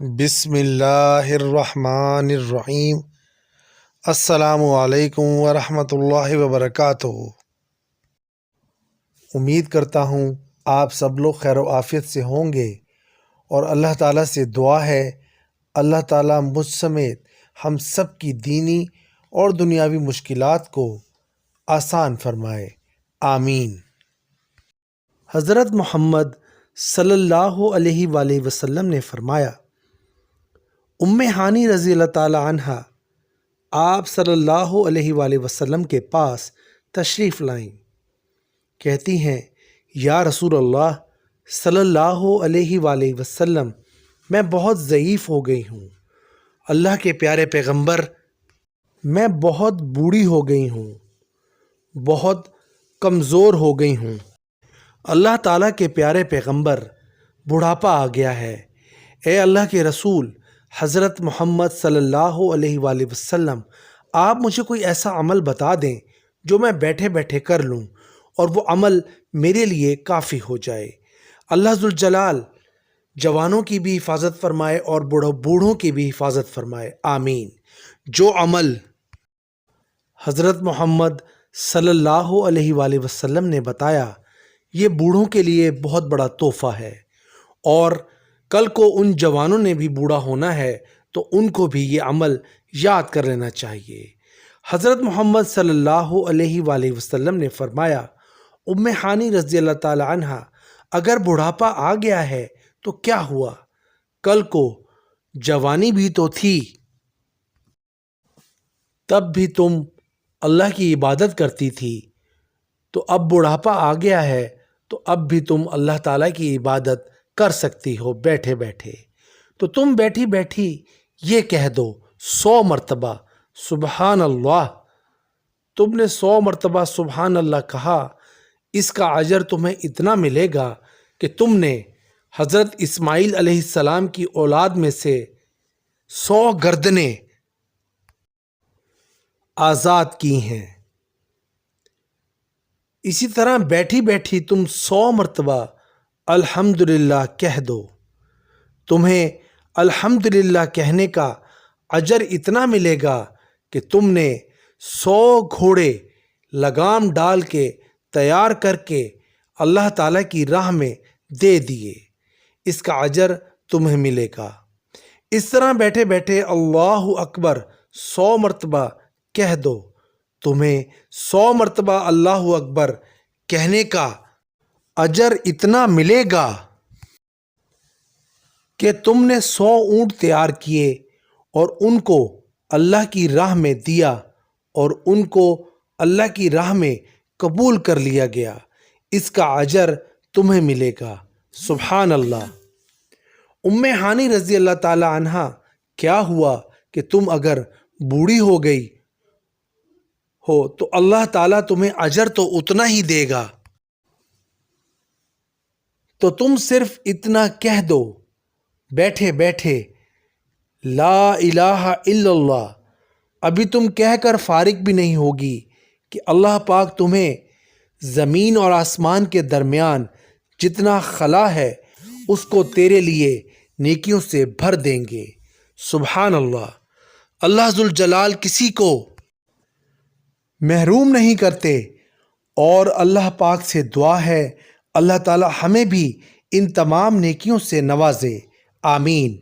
بسم اللہ الرحمن الرحیم۔ السلام علیکم ورحمۃ اللہ وبرکاتہ۔ امید کرتا ہوں آپ سب لوگ خیر و عافیت سے ہوں گے، اور اللہ تعالیٰ سے دعا ہے اللہ تعالیٰ مجھ سمیت ہم سب کی دینی اور دنیاوی مشکلات کو آسان فرمائے، آمین۔ حضرت محمد صلی اللہ علیہ وآلہ وسلم نے فرمایا، ام ہانی رضی اللہ تعالی عنہ آپ صلی اللہ علیہ وآلہ وسلم کے پاس تشریف لائیں۔ کہتی ہیں، یا رسول اللہ صلی اللہ علیہ وآلہ وسلم، میں بہت ضعیف ہو گئی ہوں۔ اللہ کے پیارے پیغمبر، میں بہت بوڑھی ہو گئی ہوں، بہت کمزور ہو گئی ہوں۔ اللہ تعالیٰ کے پیارے پیغمبر، بڑھاپا آ گیا ہے۔ اے اللہ کے رسول حضرت محمد صلی اللہ علیہ وآلہ وسلم، آپ مجھے کوئی ایسا عمل بتا دیں جو میں بیٹھے بیٹھے کر لوں اور وہ عمل میرے لیے کافی ہو جائے۔ اللہ ذوالجلال جوانوں کی بھی حفاظت فرمائے اور بوڑھوں کی بھی حفاظت فرمائے، آمین۔ جو عمل حضرت محمد صلی اللہ علیہ وآلہ وسلم نے بتایا، یہ بوڑھوں کے لیے بہت بڑا تحفہ ہے، اور کل کو ان جوانوں نے بھی بوڑھا ہونا ہے تو ان کو بھی یہ عمل یاد کر لینا چاہیے۔ حضرت محمد صلی اللہ علیہ وآلہ وسلم نے فرمایا، ام ہانی رضی اللہ تعالی عنہ، اگر بڑھاپا آ گیا ہے تو کیا ہوا؟ کل کو جوانی بھی تو تھی، تب بھی تم اللہ کی عبادت کرتی تھی، تو اب بڑھاپا آ گیا ہے تو اب بھی تم اللہ تعالیٰ کی عبادت کر سکتی ہو بیٹھے بیٹھے۔ تو تم بیٹھی بیٹھی یہ کہہ دو 100 مرتبہ سبحان اللہ۔ تم نے 100 مرتبہ سبحان اللہ کہا، اس کا اجر تمہیں اتنا ملے گا کہ تم نے حضرت اسماعیل علیہ السلام کی اولاد میں سے 100 گردنیں آزاد کی ہیں۔ اسی طرح بیٹھی بیٹھی تم 100 مرتبہ الحمدللہ کہہ دو، تمہیں الحمدللہ کہنے کا اجر اتنا ملے گا کہ تم نے 100 گھوڑے لگام ڈال کے تیار کر کے اللہ تعالیٰ کی راہ میں دے دیے، اس کا اجر تمہیں ملے گا۔ اس طرح بیٹھے بیٹھے اللہ اکبر 100 مرتبہ کہہ دو، تمہیں 100 مرتبہ اللہ اکبر کہنے کا اجر اتنا ملے گا کہ تم نے 100 اونٹ تیار کیے اور ان کو اللہ کی راہ میں دیا اور ان کو اللہ کی راہ میں قبول کر لیا گیا، اس کا اجر تمہیں ملے گا، سبحان اللہ۔ ام ہانی رضی اللہ تعالی عنہ، کیا ہوا کہ تم اگر بوڑھی ہو گئی ہو تو اللہ تعالیٰ تمہیں اجر تو اتنا ہی دے گا، تو تم صرف اتنا کہہ دو بیٹھے بیٹھے لا الہ الا اللہ۔ ابھی تم کہہ کر فارغ بھی نہیں ہوگی کہ اللہ پاک تمہیں زمین اور آسمان کے درمیان جتنا خلا ہے اس کو تیرے لیے نیکیوں سے بھر دیں گے، سبحان اللہ۔ اللہ ذوالجلال کسی کو محروم نہیں کرتے، اور اللہ پاک سے دعا ہے اللہ تعالی ہمیں بھی ان تمام نیکیوں سے نوازے، آمین۔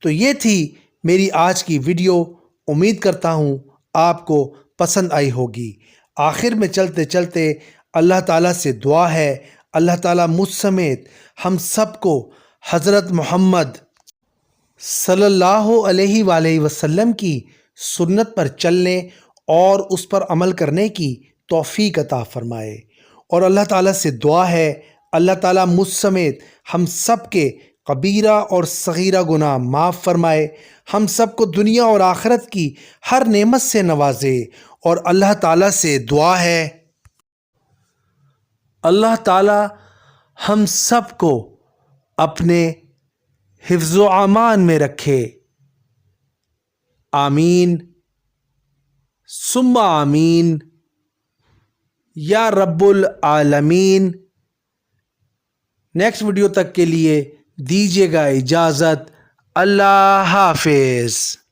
تو یہ تھی میری آج کی ویڈیو، امید کرتا ہوں آپ کو پسند آئی ہوگی۔ آخر میں چلتے چلتے اللہ تعالیٰ سے دعا ہے اللہ تعالیٰ مجھ سمیت ہم سب کو حضرت محمد صلی اللہ علیہ وآلہ وسلم کی سنت پر چلنے اور اس پر عمل کرنے کی توفیق عطا فرمائے، اور اللہ تعالیٰ سے دعا ہے اللہ تعالیٰ مجھ سمیت ہم سب کے کبیرہ اور صغیرہ گناہ معاف فرمائے، ہم سب کو دنیا اور آخرت کی ہر نعمت سے نوازے، اور اللہ تعالیٰ سے دعا ہے اللہ تعالیٰ ہم سب کو اپنے حفظ و امان میں رکھے، آمین ثم آمین یا رب العالمین۔ نیکسٹ ویڈیو تک کے لیے دیجیے گا اجازت، اللہ حافظ.